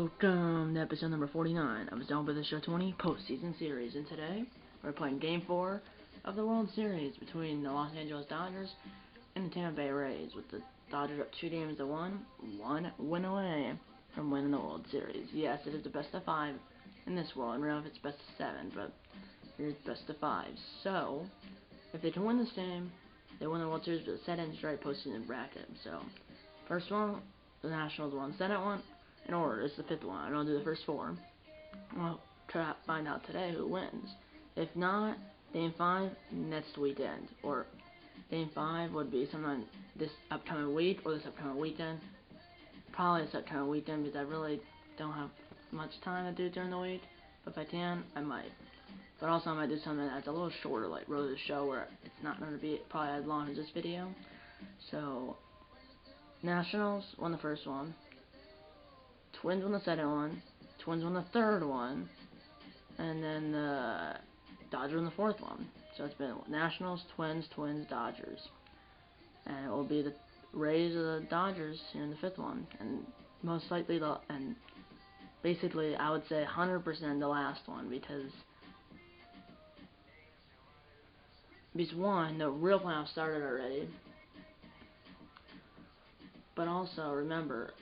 Welcome to episode number 49 of Zone by the Show 20 Postseason Series, and today we're playing Game 4 of the World Series between the Los Angeles Dodgers and the Tampa Bay Rays, with the Dodgers up 2-1, one win away from winning the World Series. Yes, it is the best of 5 in this world. I don't know if it's best of 7, but here's best of 5. So, if they can win this game, they win the World Series with a set-in straight postseason bracket. So, first one, the Nationals won. Second one, in order, it's the 5th one. I don't do the first 4. We'll try to find out today who wins. If not, Game 5 next weekend, or Game 5 would be sometime this upcoming week or this upcoming weekend. Probably this upcoming weekend, because I really don't have much time to do during the week. But if I can, I might. But also I might do something that's a little shorter, like Road to the Show, where it's not going to be probably as long as this video. So, Nationals won the first one. Twins won the second one, Twins won the third one, and then the Dodgers won the fourth one. So it's been Nationals, Twins, Dodgers. And it will be the Rays or the Dodgers here in the 5th one. And most likely, basically, I would say 100% the last one, because one, the real playoffs started already. But also, remember,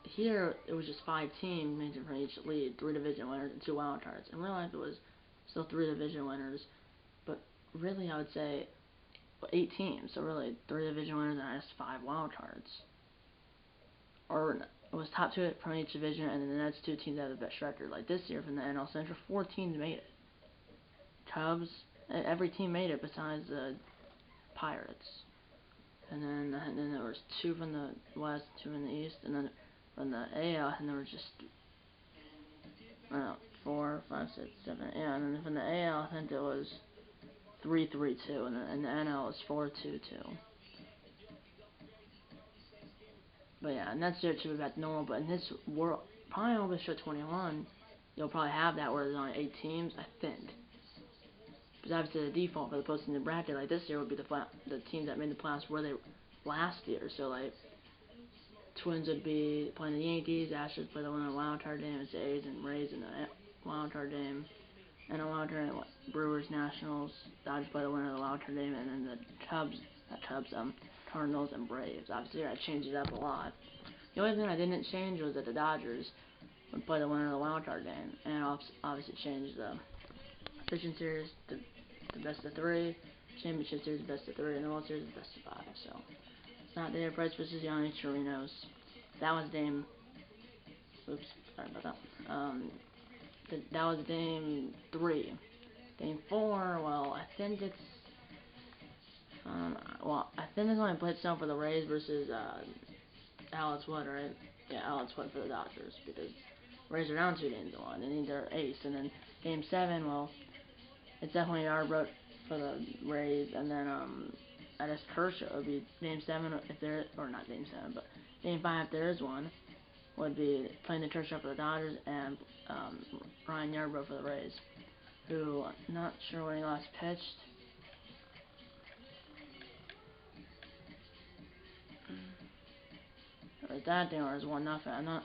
here, it was just 5 teams making from each lead, 3 division winners and 2 wild cards. In real life, it was still 3 division winners, but really, I would say 8 teams. So really, 3 division winners and just 5 wild cards. Or it was top 2 from each division, and then the next 2 teams had the best record. Like this year from the NL Central, 4 teams made it. Cubs, every team made it besides the Pirates. And then there was 2 from the West, 2 from the East, and then from the AL, and there were just 4, 5, 6, 7, yeah, and then from the AL, I think it was 3-3-2, and the NL was 4-2-2. But yeah, and next year it should be back to normal. But in this world, probably over Show 21, you'll probably have that where there's only 8 teams, I think. Because obviously the default for the postseason bracket, like this year, would be the teams that made the playoffs were they last year. So like, Twins would be playing the Yankees, Astros play the winner of the wild card game, it's the A's and Rays in the wild card game, and the wild card game, Brewers, Nationals, Dodgers play the winner of the wild card game, and then the Cardinals and Braves. Obviously, I changed it up a lot. The only thing I didn't change was that the Dodgers would play the winner of the wild card game, and obviously changed the Division Series to the best of 3, Championship Series best of 3, and the World Series best of 5. So. Not David Price versus Yanni Chirinos. That was game. Oops, sorry about that. That was game 3. Game 4. Well, I think it's. I think it's only Blitzstone for the Rays versus Alex Wood, right? Yeah, Alex Wood for the Dodgers, because Rays are down 2-1. They need their ace, and then game 7. Well, it's definitely Yarbrough for the Rays, and then I guess Kershaw would be game 7 if there, or not game 7, but game 5 if there is one, would be playing the Kershaw for the Dodgers and Ryan Yarbrough for the Rays, who I'm not sure when he last pitched. Or that game was 1-0. I'm not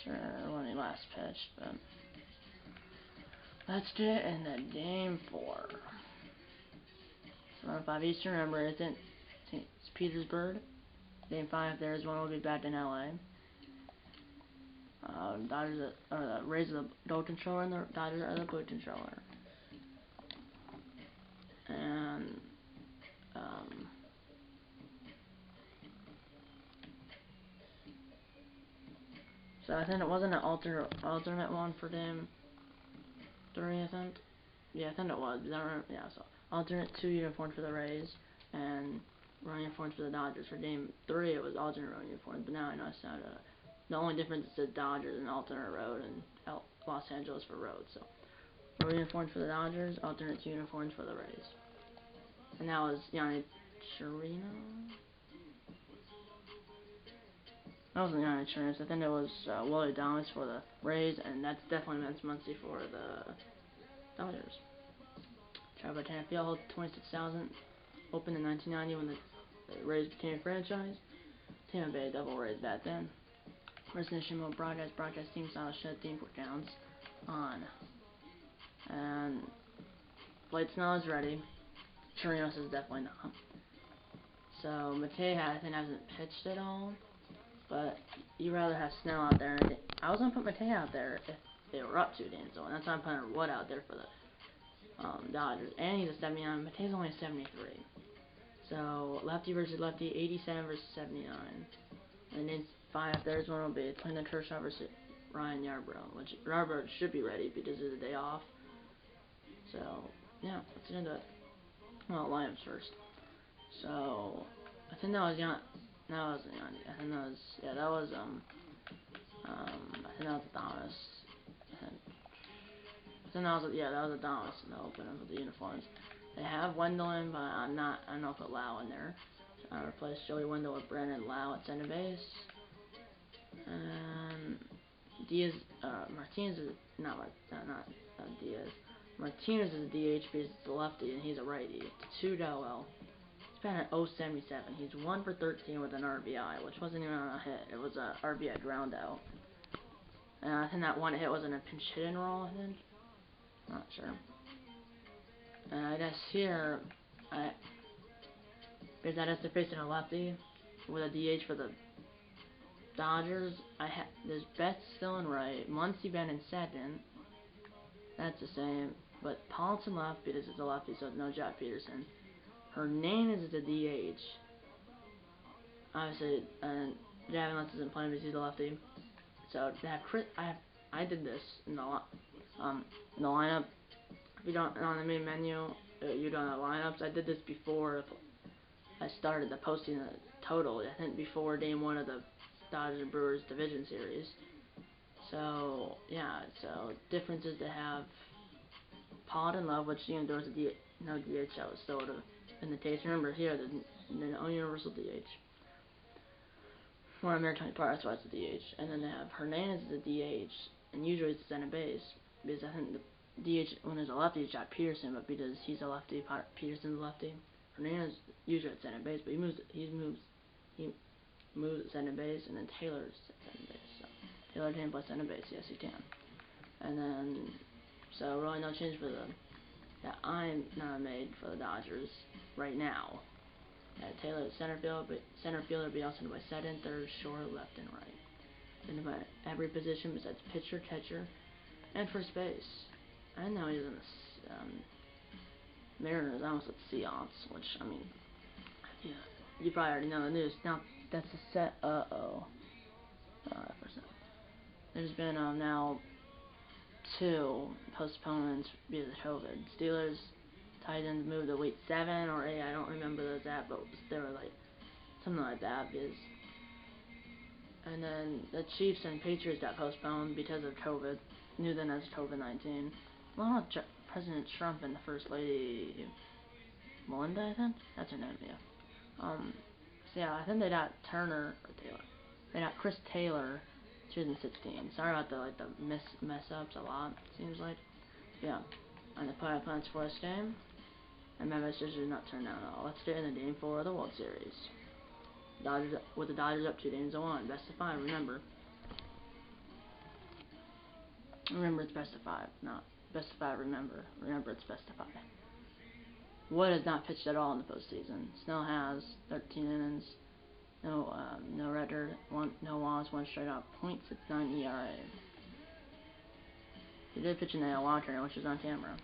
sure when he last pitched, but let's get into game 4. Around 5 Eastern, remember, it's in St. Petersburg. Game 5, there's one, will be back in LA. The Rays are the goal controller, and the Dodgers are the blue controller. And, so I think it wasn't an alternate one for game 3, I think. Yeah, I think it was. Yeah, so alternate 2 uniforms for the Rays, and road uniforms for the Dodgers. For game 3, it was alternate road uniforms, but now I know it's not the only difference is the Dodgers and alternate road, and Los Angeles for road. So, road uniforms for the Dodgers, alternate 2 uniforms for the Rays. And that was Yanni Chirinos? That wasn't Yanni Chirinos. I think it was Willie Adames for the Rays, and that's definitely Vince Muncy for the Dodgers. Travis Field held 26,000. Opened in 1990 when the Rays became a franchise. Tampa Bay Devil Rays back then. Resolution mode broadcast team style shut theme downs on. And Blade Snell is ready. Chirinos is definitely not. So Matei I think hasn't pitched at all. But you'd rather have Snell out there. And I was gonna put Matei out there if they were up 2-0. And that's why I'm putting Wood out there for the Dodgers. And he's a 79. Matei's only a 73. So lefty versus lefty, 87 versus 79. And then 5/3 one will be Clinton Kershaw versus Ryan Yarbrough, which Yarbrough should be ready because it's a day off. So yeah, let's get into it. Well, lineups first. So I think that was Yandy. I think that was that was Thomas. That was Thomas in the opener with the uniforms. They have Wendell in, but I don't know if Lau in there. I replaced Joey Wendell with Brandon Lau at center base. And Diaz, Martinez is not Diaz. Martinez is a DH because it's a lefty and he's a righty. 2-0. He's batting at .077. He's 1 for 13 with an RBI, which wasn't even on a hit. It was a RBI ground out. And I think that one hit wasn't a pinch hit and roll. I think. Not sure. And I guess here, because I guess they're facing a lefty with a DH for the Dodgers. There's Betts still in right, Muncy been in second. That's the same, but Paulson left because it's a lefty, so no Jack Peterson. Hernandez is a DH. Obviously, and Gavin Lutz isn't playing because he's a lefty. So they have Chris. I did this in the lineup. If you don't on the main menu, you don't have lineups. I did this before I started the postseason total. I think before game 1 of the Dodgers and Brewers division series. So yeah, so difference is to have Pollard and Love, which there was no DH that was still in the case. Remember here, there's no universal DH. Or American Park, that's why it's a DH. And then they have Hernandez as a DH, and usually it's center base because I think the DH when there's a lefty is Jack Peterson, but because he's a lefty, Peterson's a lefty. Hernandez usually at center base, but he moves at center base, and then Taylor's at center base. So Taylor can play center base, yes he can. And then so really no change for that I'm not made for the Dodgers right now. Taylor at center fielder be also by second, third, short, left, and right. Then about every position besides pitcher, catcher, and first base. And now he's in the Mariners. I almost said Seahawks, which I mean, yeah, you probably already know the news. Now that's a set. There's been now 2 postponements because of COVID. Steelers, Titans moved to week 7 or 8. I don't remember those but they were like something like that. And then the Chiefs and Patriots got postponed because of COVID. Knew then as COVID-19. Well, President Trump and the First Lady Melinda, I think that's her name. Yeah. So yeah, I think they got Turner or Taylor. They got Chris Taylor. 2016. Sorry about the mess ups a lot. Seems like. Yeah. And the plans for this game. And my message did not turn down at all. Let's get into game 4 of the World Series. With the Dodgers up 2-1. Best of 5. Remember it's best of 5. Not best of 5. Remember it's best of 5. Wood has not pitched at all in the postseason. Snell has 13 innings. No record, no loss, 1 strikeout, .69 ERA. He did pitch in the AL tournament, which is on camera.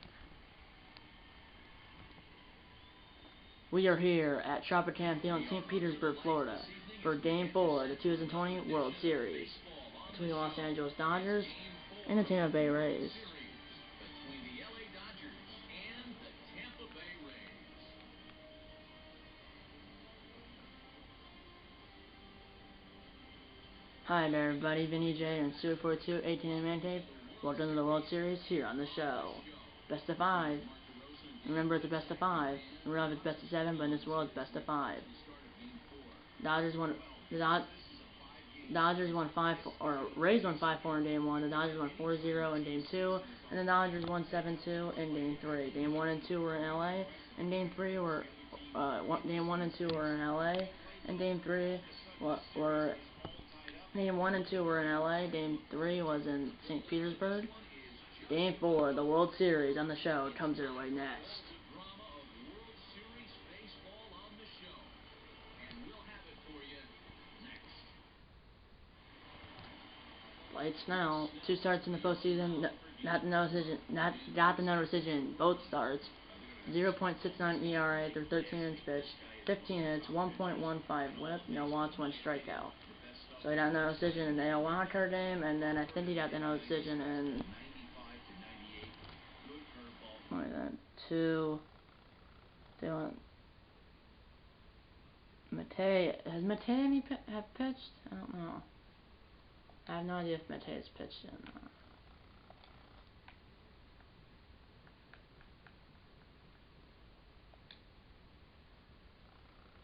We are here at Tropicana Field in St. Petersburg, Florida, for Game 4 of the 2020 World Series between the Los Angeles Dodgers and the Tampa Bay Rays. Hi there everybody, Vinny J and Stuart42, 18 Man Cave. Welcome to the World Series here on the show. Best of 5. Remember it's a best of 5. In real life it's best of 7, but in this world it's best of 5. Rays won 5-4 in Game 1. The Dodgers won 4-0 in Game 2, and the Dodgers won 7-2 in Game 3. Game 1 and 2 were in LA, and Game 3 were Game 1 and 2 were in LA, and Game 3 were Game 1 and 2 were in LA. Game 3 was in St. Petersburg. Game 4, the World Series on the show, comes your way next. Lights now. 2 starts in the postseason. Got the no decision. Both starts. 0.69 ERA through 13 innings pitched. 15 hits, 1.15 WHIP, no walks, 1 strikeout. So he got no decision in the AL wildcard game, and then I think he got the no decision in Has Matei have pitched? I don't know. I have no idea if Matei has pitched yet or not.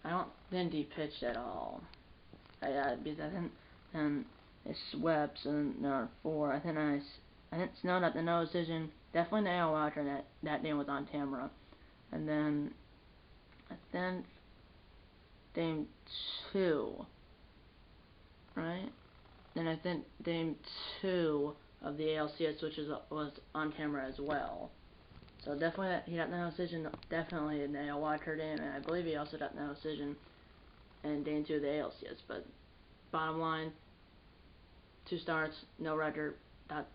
I don't think he pitched at all. Because I think it swept, so then there are 4. I think Snow got the no decision. Definitely the AL wildcard. That game was on camera. And then I think game 2, right? Then I think game 2 of the ALCS, which was on camera as well. So definitely he got no decision. Definitely in the AL wildcard game, and I believe he also got no decision in game 2 of the ALCS. But bottom line, 2 starts, no record.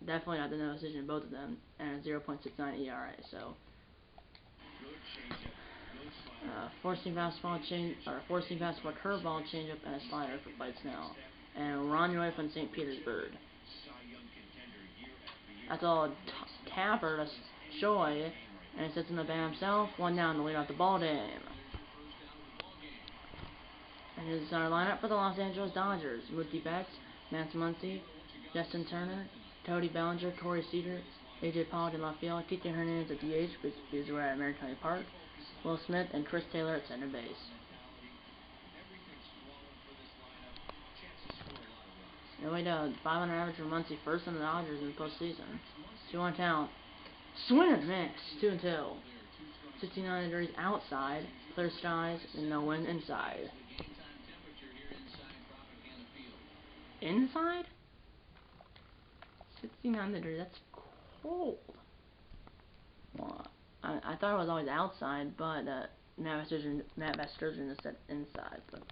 Definitely got the no decision in both of them, and a 0.69 ERA. So. Forcing fastball curveball changeup, and a slider for Lights now. And Ron Roy from St. Petersburg. That's all Tapper to Choi, and he sits in the bat himself. 1 down to lead off the ball game. And here's our lineup for the Los Angeles Dodgers: Mookie Betts, Max Muncy, Justin Turner, Cody Bellinger, Corey Seager, AJ Pollock in left field, Tito Hernandez at DH because we're at American County Park, Will Smith and Chris Taylor at center base. No way down. 500 average for Muncy, first in the Dodgers in the postseason. 2-1 count. Swing and miss. 2-2. 69 degrees outside. Clear skies and no wind inside. Inside? 69 degrees. That's cold. Well, I thought it was always outside, but Matt Vasgersian just said inside. But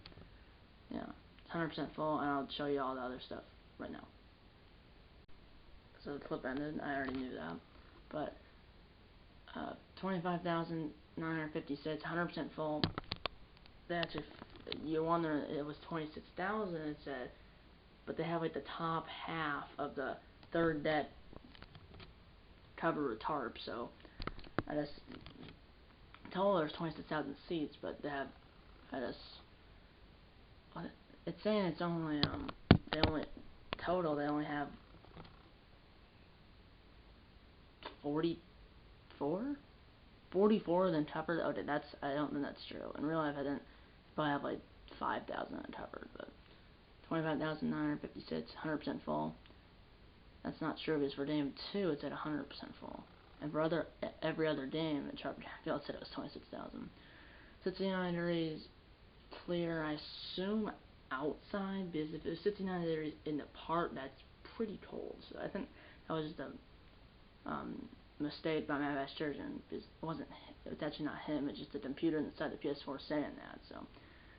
yeah, it's 100% full, and I'll show you all the other stuff right now. So the clip ended. I already knew that, but 25,956, 100% full. They actually, you wonder it was 26,000. It said, but they have like the top half of the third deck covered with tarp, so I just total there's 26,000 seats, but they have it's saying it's only they only have 44 then covered. Okay, I don't think that's true. In real life, I didn't probably have like 5,000 uncovered, but 25,956, 100% full. That's not true because for game 2 it's at 100% full, and for every other game at Sharp Jackfield said it was 26,000. 69 degrees clear. I assume outside, because if it was 69 degrees in the park, that's pretty cold. So I think that was just a mistake by Matt Vasgersian, because it's actually not him. It's just the computer inside the PS4 saying that. So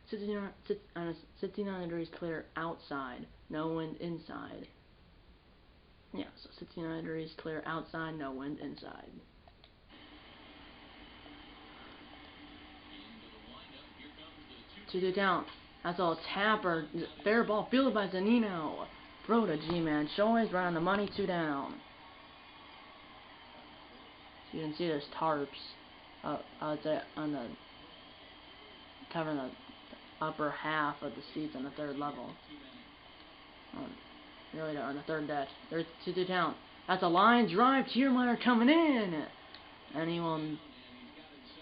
69 degrees clear outside, no wind inside. Yeah, so 69 degrees clear outside, no wind inside. Two count. That's all. Tapper. Fair ball fielded by Zanino. Throw to G-Man. Shows right on the money. 2 down. So you can see there's tarps on the covering the upper half of the seats on the third level. Really on the third deck. There's 2 count. That's a line drive. Tiermeyer coming in. Anyone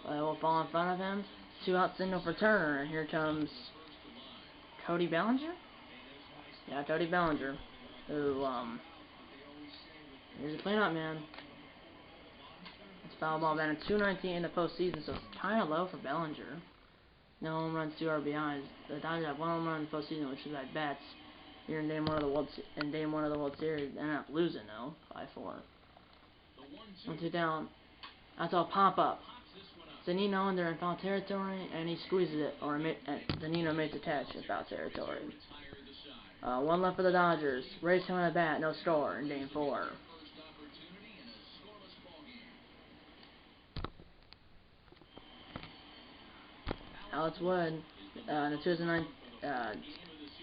will fall in front of him. 2 out single for Turner. And here comes Cody Bellinger? Yeah, Cody Bellinger. Who, here's a cleanup man. It's foul ball batting 219 in the postseason, so it's kind of low for Bellinger. No home runs, 2 RBIs. The Dodgers have 1 home run in the postseason, which is at Betts. here in Game 1 of the World Series. They're not losing though, 5-4. 1-2 down. That's all pop up. Zunino under in foul territory, and he squeezes it, or Zunino makes a catch in foul territory. One left for the Dodgers. Rays coming at bat, no score in Game 4. Alex Wood, the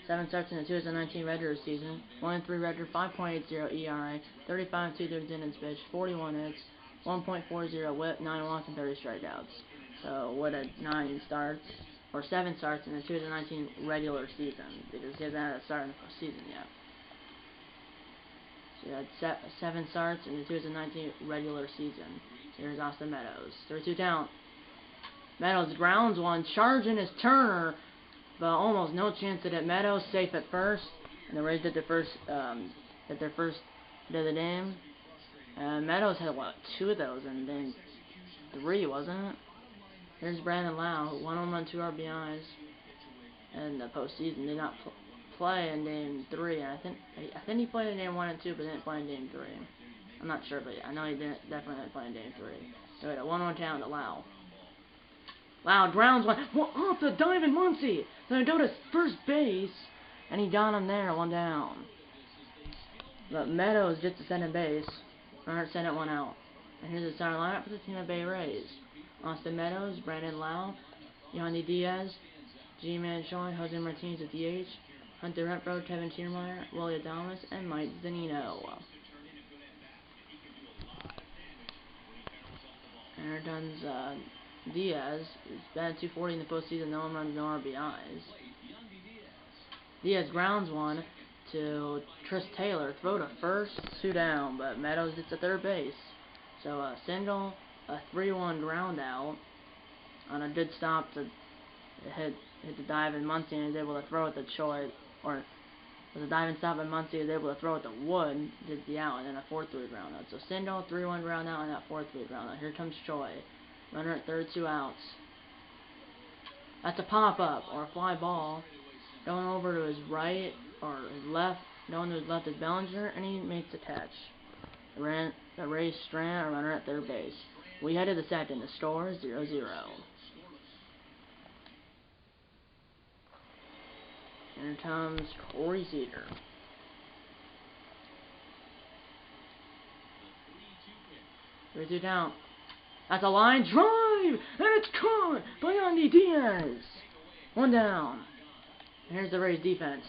7 starts in the 2019 regular season, 1-3 record, 5.80 ERA, 35 2/3 innings pitched, 41 hits, 1.40 WHIP, 9 walks, and 30 strikeouts. So Wood had 7 starts in the 2019 regular season, because he hasn't had a start in the postseason yet. So he had 7 starts in the 2019 regular season. Here's Austin Meadows, 3-2 count. Meadows grounds one, charging his Turner, but almost no chance at it. Meadows safe at first, and the Rays did their first hit of the game. Meadows had 2 of those, and then 3, wasn't it? Here's Brandon Lau, 1 home run, 2 RBIs, in the postseason. Did not play in Game 3. And I think he played in Game 1 and 2, but didn't play in Game 3. I'm not sure, but I know he definitely didn't play in Game 3. So we had a 1-1 count to Lau. Lau grounds one off the dive and Muncy. So he go to first base, and he got him there, 1 down. But Meadows gets to second base, or send it 1 out. And here's the starting lineup for the Tampa Bay Rays: Austin Meadows, Brandon Lau, Yandy Diaz, G-Man Sean, Jose Martinez at DH, Hunter Renfroe, Kevin Kiermaier, Willie Adames, and Mike Zunino. And here comes Diaz. He's batted .240 in the postseason, no home runs, no RBIs. Diaz grounds one to Tris Taylor, throw to first, 2 down, but Meadows gets to third base. So a single, a 3-1 ground out on a good stop to hit the dive, and Muncy is able to throw it to Choi, or with a dive and stop, and Muncy is able to throw it to Wood, did the out, and then a 4-3 ground out. So single, 3-1 ground out, and that 4-3 ground out. Here comes Choi. Runner at third, 2 outs. That's a pop-up, or a fly ball. Going over to his right, or his left. Going to his left is Bellinger, and he makes the catch. The Rays strand a runner at third base. We head to the second. The score is 0-0. Here comes Corey Seager. Three-two count. That's a line drive, and it's caught by Yandy Diaz. 1 down. And here's the Rays defense: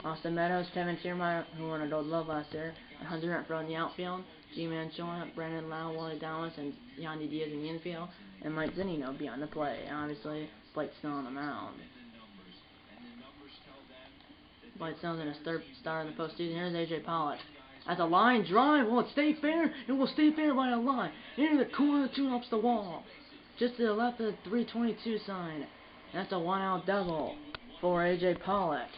Austin Meadows, Kevin Kiermaier, who won a Gold Glove last year, and Hunter Renfroe in the outfield, G-Man Sean, Brandon Lau, Willie Adames, and Yandy Diaz in the infield, and Mike Zunino beyond the play. And obviously, Blake Snell on the mound. Blake Snell's in his 3rd start in the postseason. Here's A.J. Pollock. That's a line drive. Will it stay fair? It will stay fair by a line. Into the corner, 2 ups the wall. Just to the left of the 322 sign. That's a 1-out double for A.J. Pollock.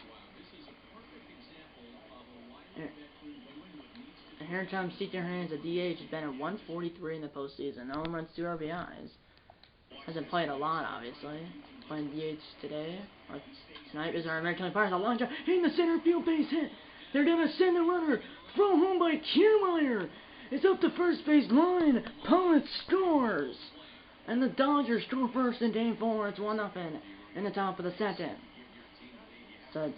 And here comes Cedar Hands, a DH. He's been at 143 in the postseason. No home runs, 2 RBIs. Hasn't played a lot, obviously. Playing DH today. Or tonight is our American Pirates. A long drive. Hitting the center field base hit. They're going to send the runner. Thrown home by Kiermaier. It's up the first base line. Pollock scores. And the Dodgers score first in Game 4. It's 1-0 in the top of the second. So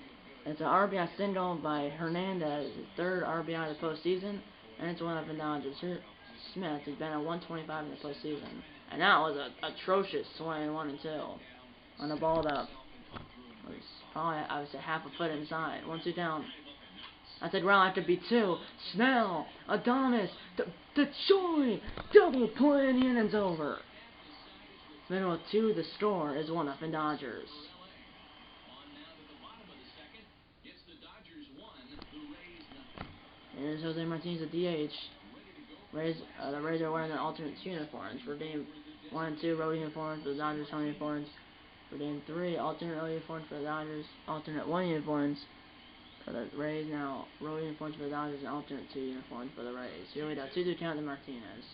it's an RBI single by Hernandez, his 3rd RBI of the postseason. And it's 1-0 Dodgers. Here, Smith has been at 125 in the postseason. And that was an atrocious swing, 1-2. On the ball that was probably, I would say, half a foot inside. 1-2 down. That's a ground after B2. Snell, Adames, the Choi, double play, and the inning's over. Middle of 2, the score is 1-0 Dodgers. Here's Jose Martinez at DH. The Rays are wearing their alternate uniforms. For Game 1 and 2, road uniforms. For the Dodgers, home uniforms. For Game 3, alternate road uniforms for the Dodgers. Alternate 1 uniforms for the Rays. Now, road uniforms for the Dodgers and alternate 2 uniforms for the Rays. Here we go. 2-2 count to Martinez.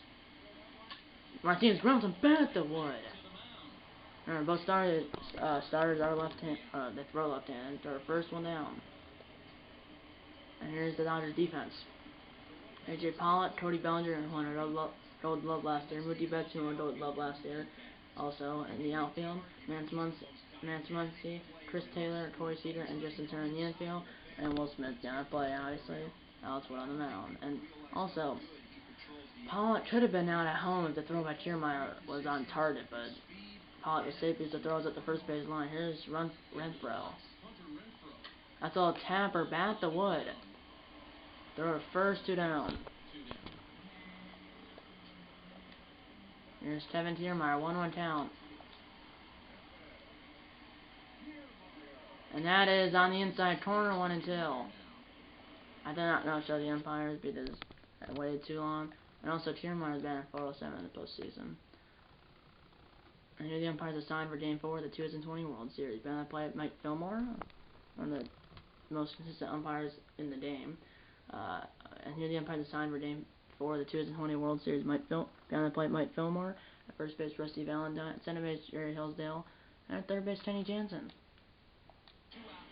Martinez grounds him back to Wood. Remember, both starters are left-hand. They throw left-hand. They're first 1 down. And here's the Dodgers defense. A.J. Pollock, Cody Bellinger, and Hunter Gold Glove last year. Mookie Betts, who won Gold Glove last year. Also in the outfield, Mance Muncy, Chris Taylor, Corey Seager, and Justin Turner in the infield. And Will Smith down at play, obviously. Alex Wood on the mound. And also, Pollock could have been out at home if the throw by Kiermaier was on target, but Pollock was safe because the throw was at the first base line. Here's Renfroe. That's all tap or bat the Wood. Throw it first, 2 down. Here's Kevin Kiermaier, 1-1 count. And that is on the inside corner, 1-2. I did not know show the umpires because I waited too long. And also Kiermaier's been at 407 in the postseason. And here the umpires assigned for Game 4 of the 2020 World Series. Been on play Mike Fillmore, one of the most consistent umpires in the game. And here the umpires assigned for Game 4 of the 2020 World Series. Down the plate Mike Fillmore. At first base Rusty Valentine. At center base Jerry Hillsdale. And at third base Kenny Jansen.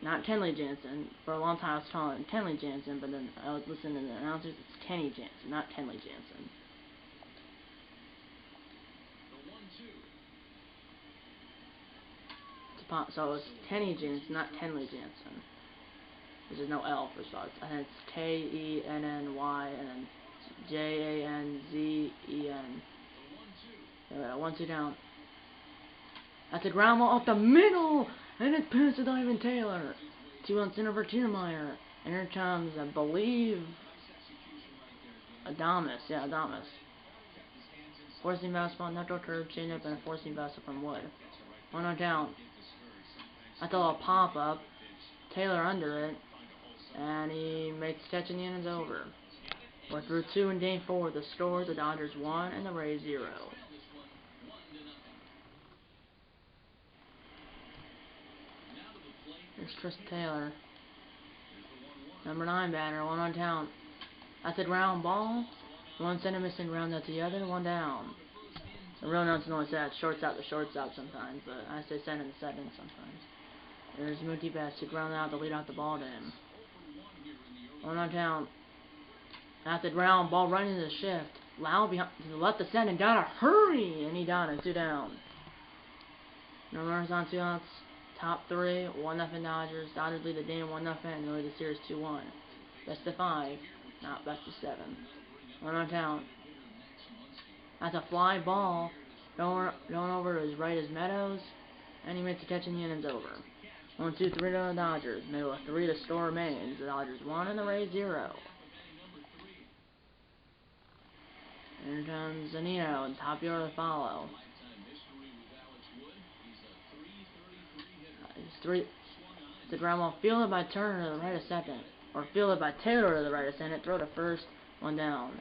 Not Kenley Jansen. For a long time I was calling him Kenley Jansen, but then I was listening to the announcers. It's Kenny Jansen, not Kenley Jansen. So it's Kenny Jansen, not Kenley Jansen. There's no L for starts. I think it's Kenny and then Janzen. There we go, 1-2 down. That's a ground ball up the middle, and it's passed to Ivan Taylor. 2-1 center for Kiermaier. And here comes, I believe, Adames. Yeah, Adames. Forcing fastball, natural curve, changeup, and a forcing fastball from Wood. 1-0 down. That's a little pop up. Taylor under it. And he makes the catch and the inning's over. We're through 2 in Game 4. The score, the Dodgers 1 and the Rays 0. Here's Chris Taylor. Number 9 batter, 1-1 count. That's a ground ball. 1 center missing ground out the other, 1 down. The real announcer only says shortstop to shortstop sometimes, but I say second to second sometimes. There's Mookie Betts to ground out to lead out the ball to him. 1-1 count. That's a ground ball right into the shift. Lau behind to the left of center and gotta hurry, and he got it, 2 down. No runners on 2 outs. Top 3, 1-0 Dodgers. Dodgers lead the game 1-0 and they lead the series 2-1. Best of 5, not best of 7. 1-0 count. That's a fly ball. Going over to his right is Meadows, and he makes the catch and the inning's over. 1-2-3 to the Dodgers. Middle of 3 to score remains. The Dodgers 1 and the Rays 0. Here comes Zanino and top order to follow. The ground ball fielded by Turner to the right of second, or fielded by Taylor to the right of center. Throw to first, 1 down.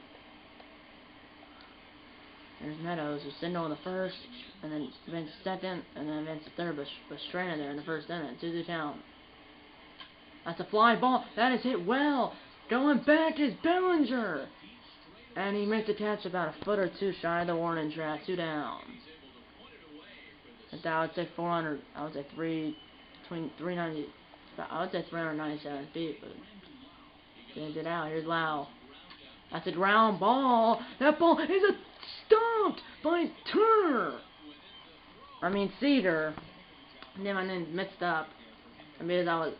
There's Meadows, who's sitting on the first, and then Vince second, and then Vince third, but stranded there in the first inning. 2-2 count. That's a fly ball. That is hit well. Going back is Bellinger, and he makes the catch about a foot or 2 shy of the warning track. 2 down. I would say 400. I would say 390. I would say 397 feet, but didn't get out. Here's Lau. That's a ground ball. That ball is stomped by Turner. I mean Cedar. And then my name mixed up. I mean that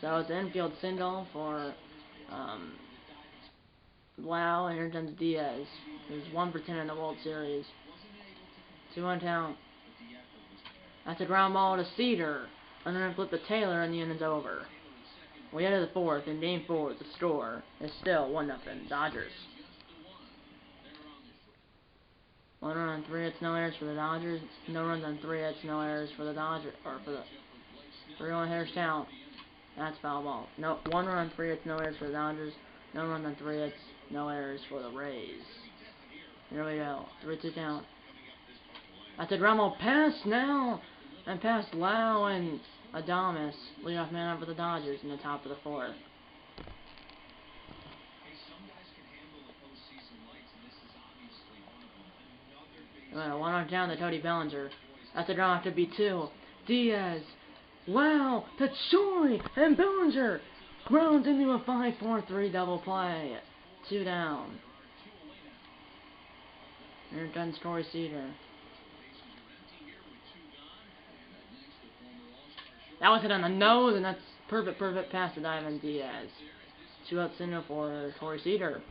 was an infield single for Lau, and here comes Diaz. He was 1 for 10 in the World Series. 2-1 count. That's a ground ball to Cedar. And then flip to Taylor, and the inning's over. We head to the 4th, in Game 4, the score is still 1-0 Dodgers. 1 run on 3 hits, no errors for the Dodgers. No runs on 3 hits, no errors for the Dodgers. Or for the 3-1 hitters count. That's foul ball. No, 1 run on 3 hits, no errors for the Dodgers. No runs on 3 hits, no errors for the Rays. Here we go. 3-2 count. That's a ground ball pass now. And past Lau and Adames, leadoff man up for the Dodgers in the top of the 4th. Well, 1-0 down to Cody Bellinger. That's a ground to B2. Diaz, Lau, to Choi, and Bellinger. Grounds into a 5-4-3 double play. 2 down. Here comes Corey Seager. That was hit on the nose, and that's perfect pass to Ivan Diaz. 2 out single for Corey Seager.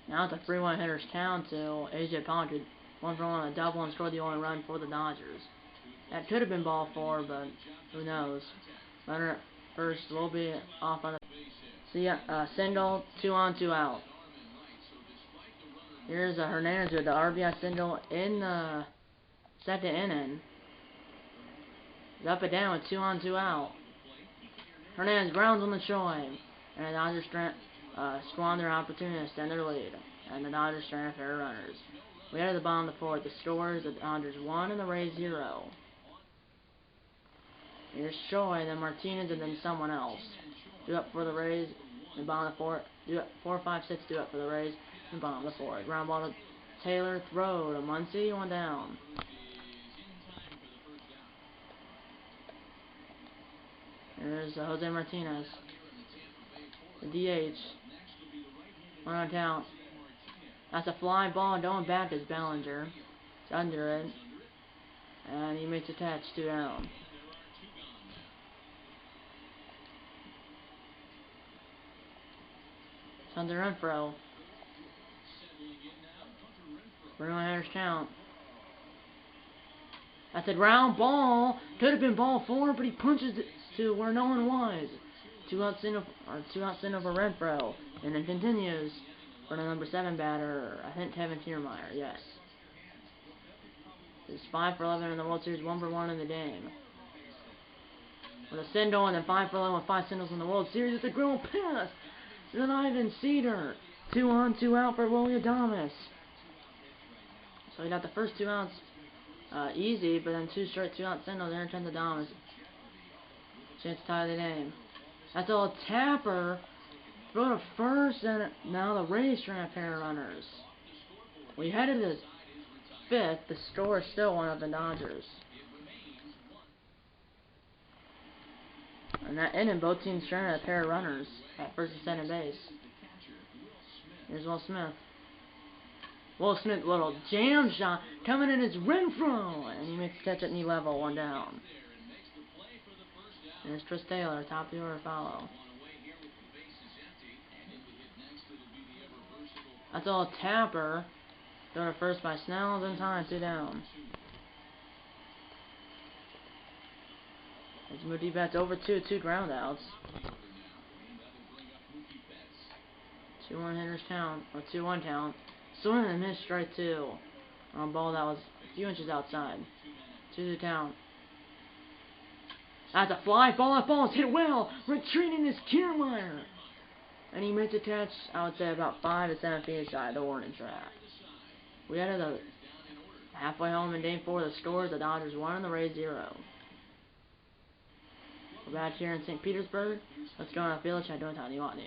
Now it's a 3-1 hitters count to AJ Pollock. 1 for 1 on a double and scored the only run for the Dodgers. That could have been ball 4, but who knows. Runner at first will be off on a single, 2 on, 2 out. Here's Hernandez with the RBI single in the second inning. He's up and down with 2 on, 2 out. Hernandez grounds on the Choi, and the Dodgers squander their opportunity to extend their lead, and the Dodgers strand pair of runners. We head to the bottom of the 4th. The score is the Dodgers 1 and the Rays 0. Here's Choi, then Martinez, and then someone else. 2 up for the Rays, in the bottom of the 4th. 4, 5, 6, 2 up for the Rays, in the bottom of the 4th. Ground ball to Taylor, throw to Muncy, 1 down. Here's Jose Martinez. The DH. 1 on count. That's a fly ball going back is Bellinger. It's under it. And he makes a catch, 2 down. It's under Renfro. 3-1 hitters count. That's a ground ball. Could have been ball 4, but he punches it to where no one was. 2 out single for Renfro. And then continues for the number 7 batter, I think Kevin Kiermaier, yes. He's 5 for 11 in the World Series, 1 for 1 in the game. With a single and then 5 for 11 with 5 singles in the World Series. It's a ground pass. Then Ivan Cedar. 2 on, 2 out for Willie Adames. So he got the first 2 outs easy, but then 2 straight 2 out singles. There comes Adames. Chance to tie the game. That's all Tapper. Throw to first, and now the Rays trying to pair runners. We headed to 5th. The score is still 1 up the Dodgers. And that inning, both teams trying to pair runners at first and second base. Here's Will Smith. Will Smith, little jam shot coming in. It's Renfro, and he makes a catch at knee level, 1 down. And there's Chris Taylor, top of the order follow. That's all Tapper. Throw to first by Snell, in time, 2 down. It's Mookie Betts over 2 ground outs. 2-1 hitters count, or 2-1 count. Swing and a miss, strike 2. On a ball that was a few inches outside. 2 to count. That's a fly ball. That ball is hit well. Retreating is Kiermaier. And he makes a catch, I would say, about 5 to 7 feet inside the warning track. We headed the halfway home in Game 4. The score is the Dodgers 1 and the Rays 0. We're back here in St. Petersburg. Let's go on a field chat. Don't tell you want to.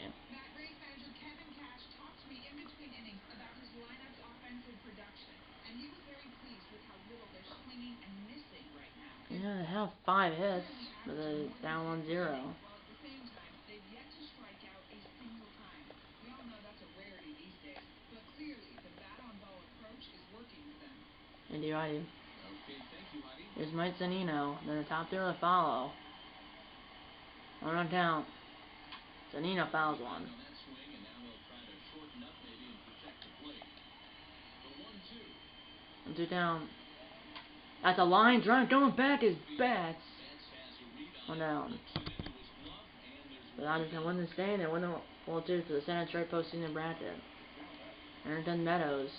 Yeah, they have 5 hits, but they're down 1-0. Indeed, righty. Here's Mike Zunino. Then the top 2 to follow. 1 on count. Zunino fouls 1. And 2 down. That's a line drive. Going back is Betts. 1 down. The Dodgers can win this game and win the World Series for the second straight postseason bracket. Aaron Meadows.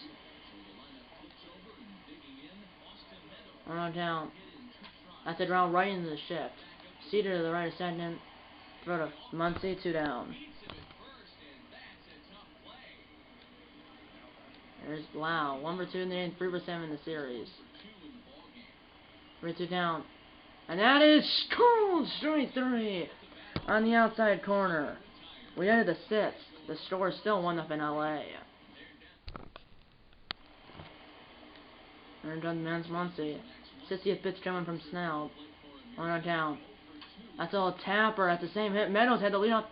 1 on count. That's a ground right into the shift. Cedar to the right of second. Throw to Muncy, 2 down. There's Blau. 1 for 2 in the game, 3 for 7 in the series. 3-2 down. And that is called straight 3 on the outside corner. We entered the 6th. The score is still 1 up in LA. Earned on Muncy. 60th pitch coming from Snell. One on down. That's all Tapper at the same hit. Meadows had the lead off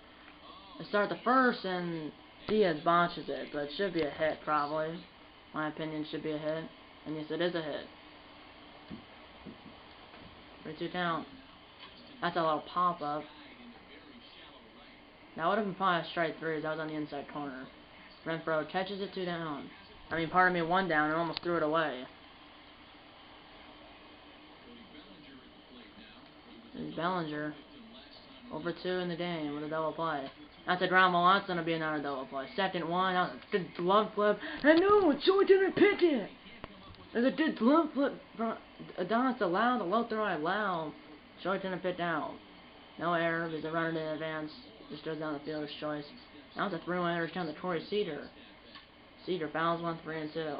to start the first, and Diaz botches it, but it should be a hit, probably. My opinion, should be a hit. And yes, it is a hit. 3-2 down. That's a little pop-up. That would have been probably a strike 3 as I was on the inside corner. Renfroe catches it 2 down. I mean, pardon me, 1 down, and almost threw it away. And Bellinger, over 2 in the game with a double play. That's a ground ball. That's going to be another double play. Second one. That's a good glove flip. And no, Joey didn't pitch it. There's a good glove flip. Adonis allowed. The low throw allowed. Joey didn't pitch out. No error. There's a runner to advance. Just goes down the fielder's choice. Now it's a 3-1 error down to Torrey Cedar. Cedar fouls 1, 3 and 2.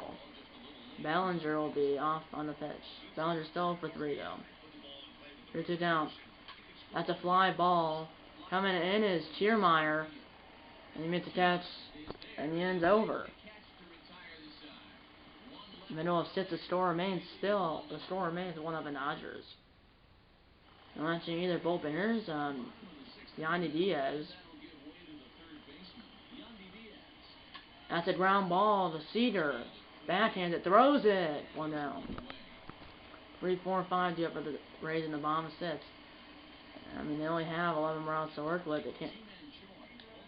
Bellinger will be off on the pitch. Bellinger still for 3 though. 3-2 down. That's a fly ball. Coming in is Kiermaier. And he makes a catch. And the end's over. Middle of 6, the score remains still. The score remains 1 of the Dodgers. I'm watching either bullpen. Here's Yandy Diaz. That's a ground ball to Cedar. Backhand it. Throws it. 1 down. 3, 4, 5 due up for the Rays in the bottom of 6. I mean, they only have 11 more outs to work with. They can't.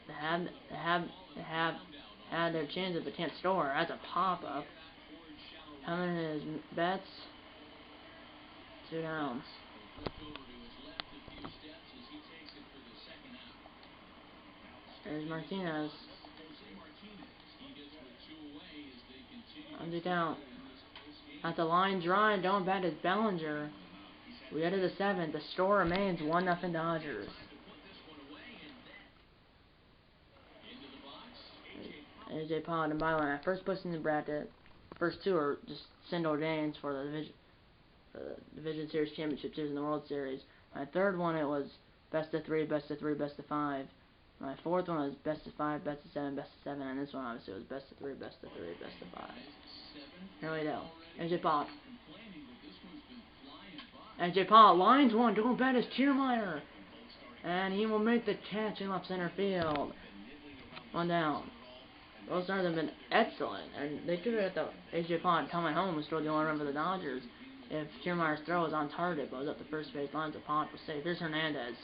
They have had their chances, but can't score. That's a pop up. Coming in is Betts. 2 down. There's Martinez. 1 down. At the line drive, going back is Bellinger. We head to the 7th. The score remains 1-0 Dodgers. AJ Pod and Byron at first place in the bracket. First 2 are just single games for the Division Series Championship Series in the World Series. My 3rd one, it was best of 3, best of 3, best of 5. My 4th one was best of 5, best of 7, best of 7, and this one obviously was best of 3, best of 3, best of 5. Here we go. AJ Pod. AJ Pod lines one, going back is Kiermaier. And he will make the catch in left center field. 1 down. Those stars have been excellent. And they could have got the AJ Pod coming home and scored the only run for the Dodgers if Kiermaier's throw was on target, but was up the first base line. The Pod was safe. There's Hernandez,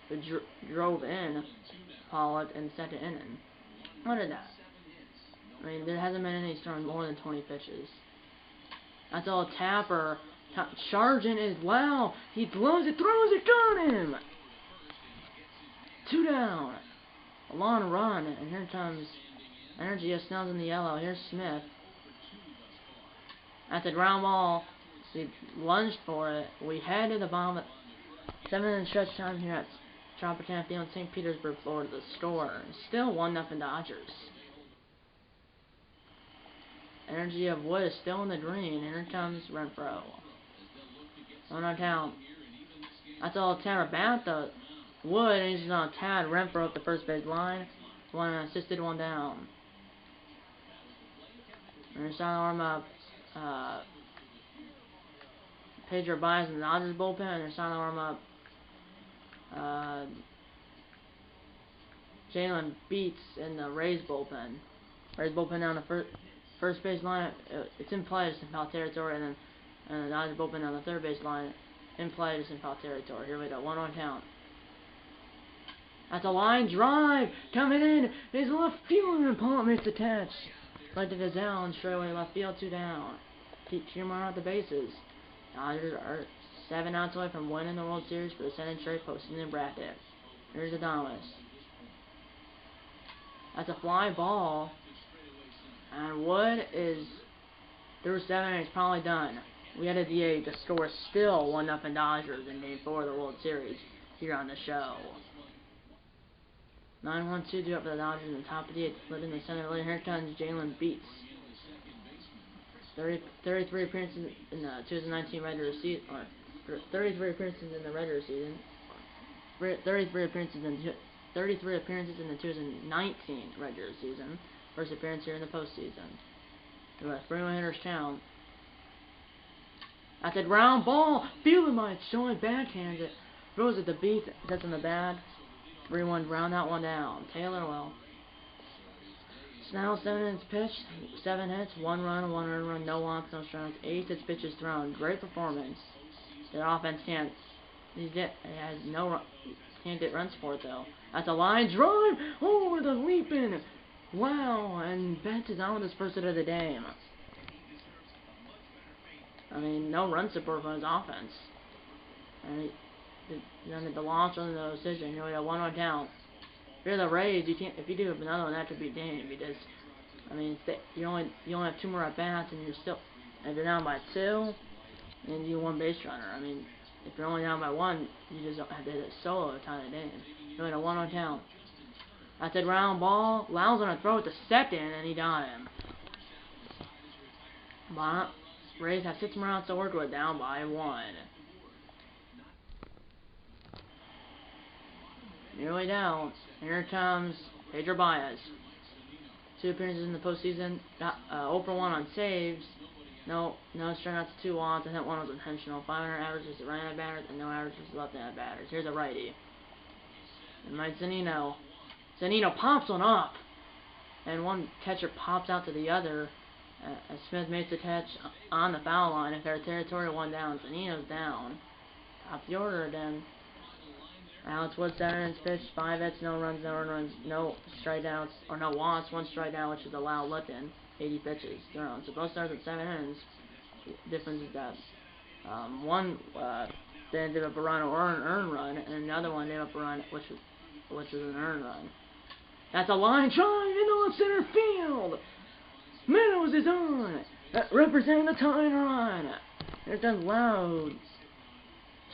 who drove in Pollock in the 2nd inning. What is that? I mean, there hasn't been any thrown more than 20 pitches. That's all Tapper. Sargent is loud. He blows it, throws it, got him! 2 down. A long run, and here comes Energy of Snell's in the yellow. Here's Smith. That's a ground ball. We lunged for it. We head to the bottom of 7-inning stretch time here at Tropicana Field in St. Petersburg, Florida. The score still 1-0 Dodgers. Energy of Wood is still in the green. And here comes Renfroe. 1 on town. That's all Tanner about the Wood, and he's on Tad Renfroe up the first base line. 1 assisted, 1 down. And they're starting to warm up Pedro Baez in the Dodgers bullpen, and they're starting to warm up Jalen Beats in the Rays bullpen. Rays bullpen down the first base line. It's in play, it's in foul territory, and the Dodgers bullpen on the 3rd base line. In play, it's in foul territory. Here we go. 1 on count. That's a line drive coming in. His left fielder and Pollock makes the catch. Right to Gazelle and straightaway left field. 2 down. Keep Kiermaier at the bases. Dodgers are 7 outs away from winning the World Series for the 2nd straight postseason bracket. Here's Adonis. That's a fly ball. And Wood is through 7 and he's probably done. We had a DH. The score is still 1-0 Dodgers in Game 4 of the World Series here on the show. 9-1-2 due up for the Dodgers in the top of the 8th. Split in the center lane. Here comes Jalen Beats. 33 appearances in the 2019 regular season. 33 appearances in the regular season. 33 appearances in the 2019 regular season. First appearance here in the postseason. We let 3-1 hitters count. That's a ground ball. Fielded by Choi, backhands it. Throws it to Beats. That's in the bag. 3-1, ground that one down. Taylor will. Snell, 7 innings pitched, 7 hits, 1 run, 1 earned run, no walks, no strikes, 8 hits, pitches thrown. Great performance. Their offense can't. Can't get run support though. That's a line drive. Oh, with a leap in. Wow, and Betts is on with his first hit of the game. I mean, no run support from his offense. And then the loss on the decision. You know, we got 1-1 down. If you're the Rays, you can't. If you do another one, that could be game because, I mean, you only have 2 more at bats, and you're still. If you're down by 2, and you 1 base runner. I mean, if you're only down by 1, you just don't have to hit a solo to tie the game. You're in a 1-1 count. That's a ground ball. Lyle's gonna throw it to second, and he got him. But Rays have 6 more outs to work with, down by 1. Nearly down. Here comes Pedro Baez. 2 appearances in the postseason. 0 for 1 on saves. No strikeouts, 2 walks. I think 1 was intentional. 500 averages to right-handed batters and no averages to left-handed batters. Here's a righty. And Mike Zunino. Zunino pops one up. And one catcher pops out to the other. As Smith makes the catch on the foul line. If they're territorial 1 down, Zunino's down. Top the order again. Alex Wood, 7 innings pitched, 5 hits, no runs, no earned runs, no strikeouts, or no walks, 1 strikeout, which is allowed Lipton, 80 pitches thrown. So both starts at 7 innings. Difference is that one they ended up a run or an earned run, and another one ended up a run, which was an earned run. That's a line drive into left center field. Meadows is on, representing the tying run. There's that loud.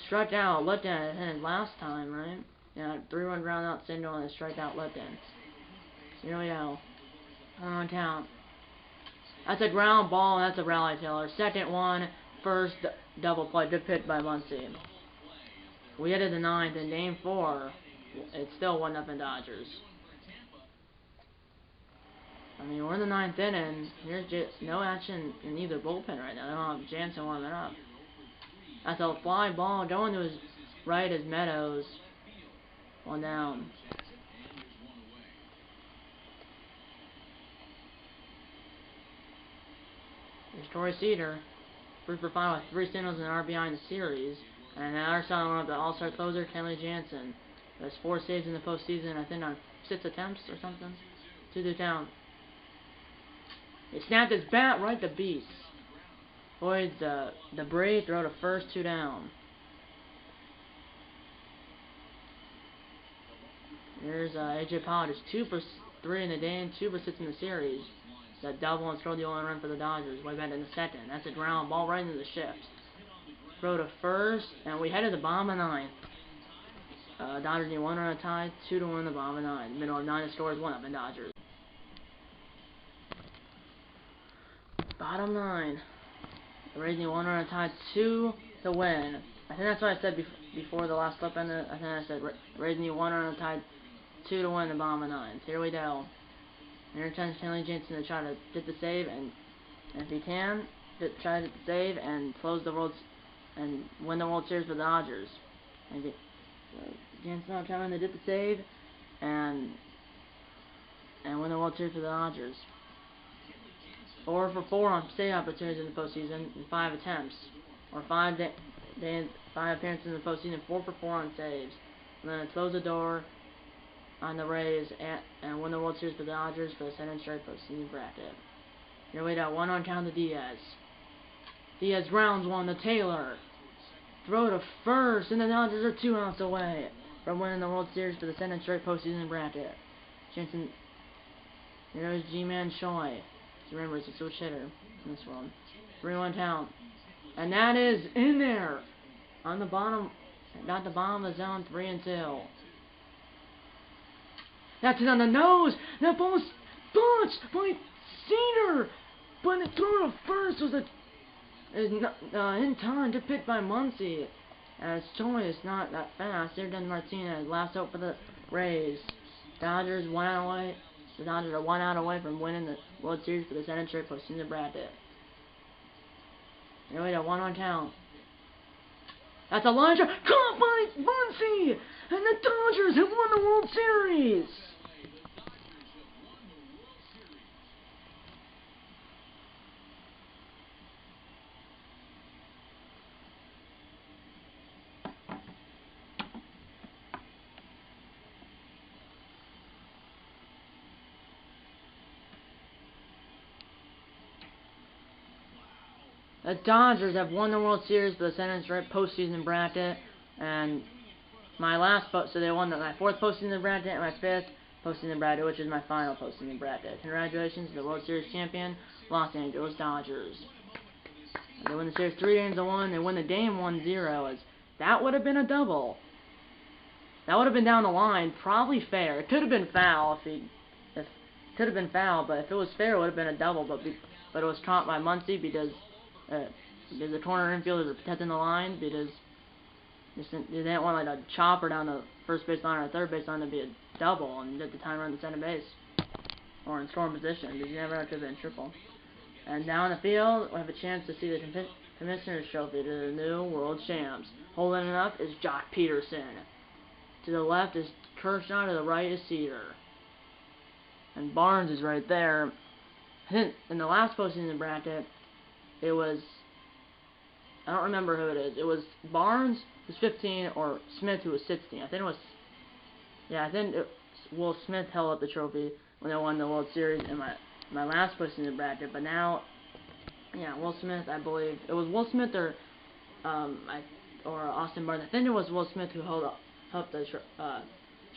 Struck out, Lipton had last time, right? Yeah, 3-1 ground out single and a strikeout Lipton. Here we go. On count. That's a ground ball, and that's a rally Taylor. Second one, first double play. Good pitch by Muncy. We headed the 9th in game 4. It's still 1-0 Dodgers. I mean, we're in the 9th inning. Here's just no action in either bullpen right now. They don't have Jansen warming up. That's a fly ball going to his right as Meadows. 1 down. Here's Torrey Cedar. 3 for 5 with 3 singles and an RBI in the series. And another side one of the All-Star closer, Kenley Jansen. There's 4 saves in the postseason, I think on 6 attempts or something. 2 down. He snapped his bat right to Beast. Avoids debris, throw to first, 2 down. Here's AJ Pollard, 2 for 3 in the game, 2 for 6 in the series. That double and scored the only run for the Dodgers. Way back in the 2nd. That's a ground ball right into the shift. Throw to first, and we headed the bottom of 9th. Dodgers need 1 run a tie, 2 to win the bottom of 9th. Middle of 9 scores 1-0 Dodgers. Bottom 9. The Rays need 1 run a tie, 2 to win. I think that's what I said before the last clip ended. I think I said Rays need 1 run a tie, 2 to win the bottom of 9. Here we go. Here comes Kenley Jansen to try to get the save, and if he can, try to get the save and close the World and win the World Series for the Dodgers. And Jansen trying to get the save and win the World Series for the Dodgers. 4 for 4 on save opportunities in the postseason in 5 attempts, or 5 appearances in the postseason, 4 for 4 on saves. And then close the door on the Rays and win the World Series for the Dodgers for the 7th straight postseason bracket. Here we got 1 on count to Diaz. Diaz grounds 1 to Taylor. Throw to first, and the Dodgers are 2 outs away from winning the World Series for the 7th straight postseason bracket. Jansen, here's G-Man Choi. Remember, it's a switch hitter in this one. 3-1 count. And that is in there. On the bottom, got the bottom of the zone, 3-2. That's it on the nose. That ball was bunched by Cedar. But the throw to first was in time to pick by Muncy. As Choi is not that fast. Here comes Martinez. Last hope for the Rays. Dodgers 1 out away. The Dodgers are 1 out away from winning the World Series for the 7th straight postseason bracket. And wait, a 1-1 count. That's a line drive caught by Muncy, and the Dodgers have won the World Series. The Dodgers have won the World Series for the Center's postseason bracket, and so they won my fourth postseason bracket and my fifth postseason bracket, which is my final postseason bracket. Congratulations to the World Series champion, Los Angeles Dodgers. They win the series 3-1. They win the game 1-0. As that would have been a double. That would have been down the line, probably fair. It could have been foul if could have been foul, but if it was fair, it would have been a double. But it was caught by Muncy because the corner infielders were protecting the line because they didn't want like a chopper down the first base line or third base line to be a double and at the time run the center base or in scoring position because you never know, it could have been triple. And down the field, we have a chance to see the Commissioner's Trophy to the new World Champs. Holding it up is Jock Peterson. To the left is Kershaw. To the right is Cedar. And Barnes is right there. In the last postseason bracket, it was, I don't remember who it is. It was Barnes, who was 15, or Smith, who was 16. I think Will Smith held up the trophy when they won the World Series in my last postseason bracket. But now, yeah, Will Smith, I believe it was Will Smith or Austin Barnes. I think it was Will Smith who held up the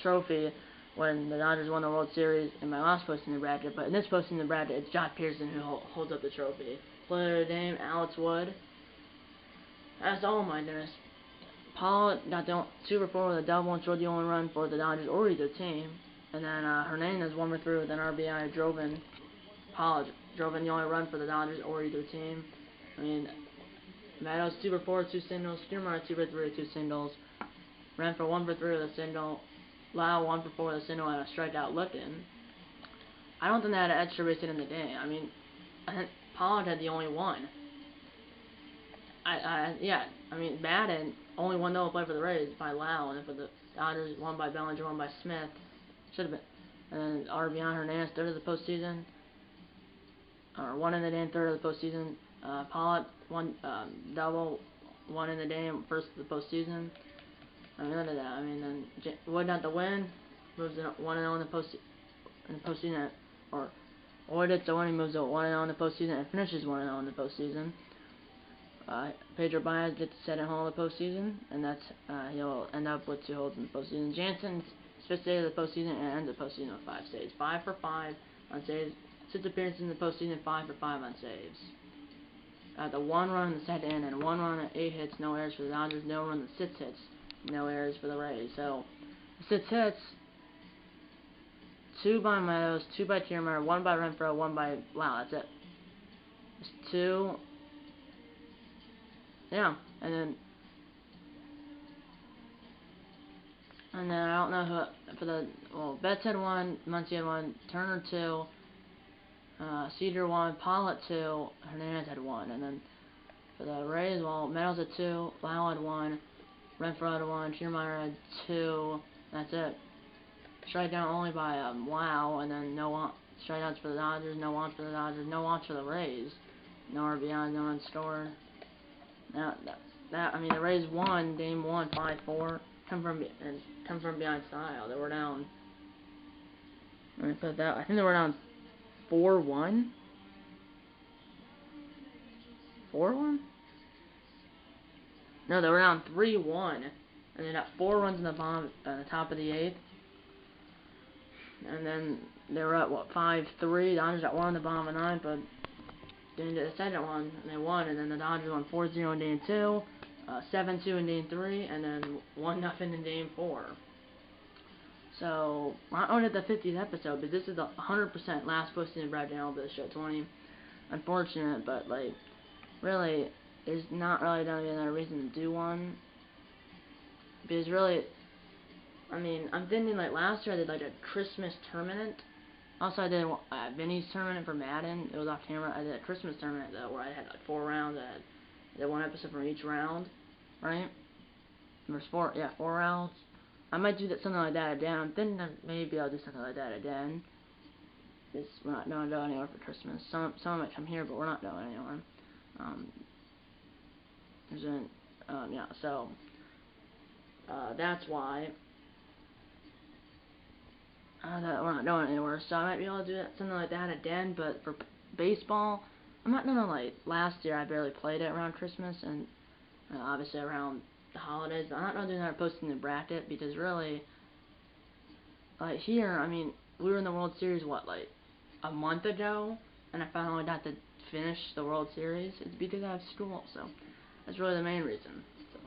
trophy when the Dodgers won the World Series in my last postseason bracket. But in this postseason bracket, it's Jock Peterson who holds up the trophy. Player of the game, Alex Wood. That's all my goodness. Paul got the 2-for-4 with a double and scored the only run for the Dodgers or either team. And then Hernandez 1-for-3 with an RBI. Paul drove in the only run for the Dodgers or either team. I mean, Meadows 2-for-4, 2 singles. Kiermaier 2-for-3, 2 singles. Renfroe 1-for-3 with a single. Lau 1-for-4 with a single and a strikeout looking. I don't think they had an extra base hit in the game. I mean, I think Pollard had the only one. I mean, Madden only one double play for the Rays by Lau, and then for the Dodgers, one by Bellinger, one by Smith. Should have been. And then RBI Hernandez, third of the postseason. Or one in the game, third of the postseason. Pollard, one double, one in the game, first of the postseason. I mean, look at that. I mean, then Wood got the win, moves to 1-0 in the postseason, or Wood gets the win, he moves to 1-0 in the postseason, and finishes 1-0 in the postseason. Pedro Baez gets set at home in the postseason, and that's he'll end up with 2 holds in the postseason. Jansen's 5th save of the postseason and ends the postseason with 5 saves. 5 for 5 on saves. 6 appearances in the postseason, 5 for 5 on saves. The 1 run in the second inning, 1 run at 8 hits, no errors for the Dodgers, no run at 6 hits, no errors for the Rays. So 6 hits, 2 by Meadows, 2 by Kiermaier, 1 by Renfroe, 1 by Lau. That's it. It's 2. Yeah, and then I don't know who for the Betts had 1, Muncy had 1, Turner 2, Cedar 1, Pollard 2, Hernandez had 1, and then for the Rays, Meadows had 2, Lau had 1, Renfroe had 1, Kiermaier had 2. That's it. Strikeout only by Lau, and then no strikeouts for the Dodgers, no walks for the Dodgers, no walks for the Rays, no RBI, no runs scored. Now I mean the Rays won game 1 5-4. Come from behind style. They were down. Let me put that. I think they were down 4-1. 4-1? No, they were down 3-1, and they got 4 runs in the top of the 8th. And then they were at 5-3. The Dodgers got 1 in the bottom of the 9th, but didn't get the second one, and they won. And then the Dodgers won 4-0 in game 2, 7-2 in game 3, and then 1-0 in game 4. So we're on at the 50th episode, but this is the 100% last postseason bracket on the show 20. Unfortunate, but like really, there's not really gonna be another reason to do one. Because really, I mean, I'm thinking like last year I did like a Christmas tournament. Also, I did Vinny's tournament for Madden. It was off camera. I did a Christmas tournament though, where I had like 4 rounds. I had Is one episode from each round, right? There's 4 rounds. I might do that something like that again. I'm thinking that maybe I'll do something like that again. Because we're not going to go anywhere for Christmas. Some might come here, but we're not going anywhere. So that's why that we're not going anywhere. So I might be able to do that, something like that again. But for baseball, I'm not gonna like. Last year I barely played it around Christmas and obviously around the holidays. I'm not gonna do another posting the bracket because really, like here, I mean, we were in the World Series like a month ago, and I finally got to finish the World Series. It's because I have school, so that's really the main reason. So,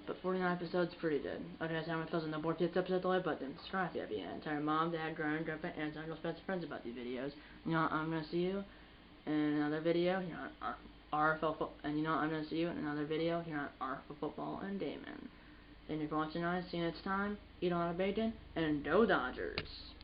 but 49 episodes, pretty good. Okay, guys, I'm gonna close on the board. If you episode, the like button, subscribe if you have yet. Tell your mom, dad, grandpa, aunts, uncles, pets, friends about these videos. You know, I'm gonna see you in another video here on RFL and you know, I'm gonna see you in another video here on RFL Football and Damon. Thank you for watching, guys. See you next time. Eat a lot of bacon and go Dodgers.